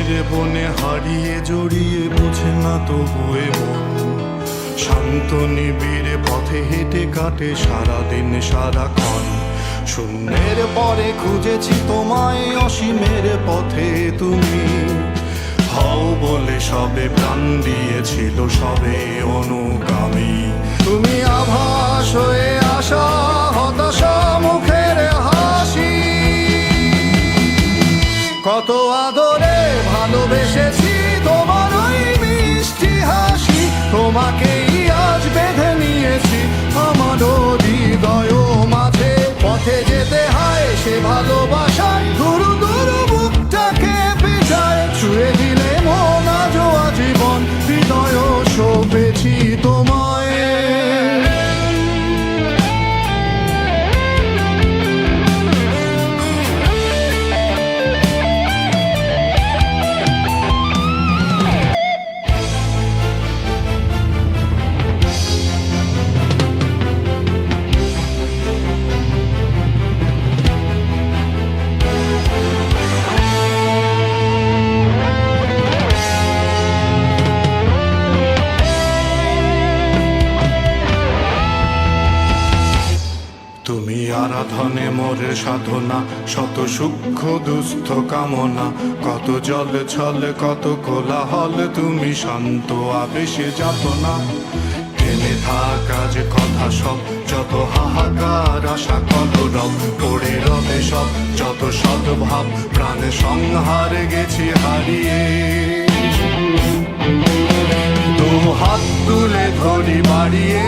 নিবিড় বনে হারিয়ে জড়িয়ে বোঝে না তবুয়ে মন। শান্ত নিবিড় পথে হেঁটে কাটে সারাদিন সারাক্ষণ। শূন্যের পরে খুঁজেছি তোমায়, অসীমের পথে তুমি হও বলে সবে প্রাণ দিয়েছিল, সবে অনুগামী। তুমি আভাস হয়ে আসা, হতাশা মুখের হাসি। কত আদরে ভালোবেসেছি তোমার ওই মিষ্টি হাসি। তোমাকেই আজ বেঁধে নিয়েছি আমার হৃদয় মাঝে। পথে যেতে হয় সে ভালোবাসায়, গুরু গুরু বুকটাকে পিছায়। ছুঁয়ে দিলে মন আজও আজীবন, হৃদয় সপেছি তোমায়। তুমি আরাধনে মোর সাধনা, শত সূক্ষ্ম দুস্থ কামনা। কত জল ছল কত কোলাহল, তুমি শান্ত আবেশে যাতনা। থেমে থাকা যে কথা সব, যত হাহাকার আশা কলরব। পড়ে রবে সব যত সদ্ভাব, প্রাণে সংহারে গেছি হারিয়ে। দু হাত তুলে ধরি বাড়িয়ে,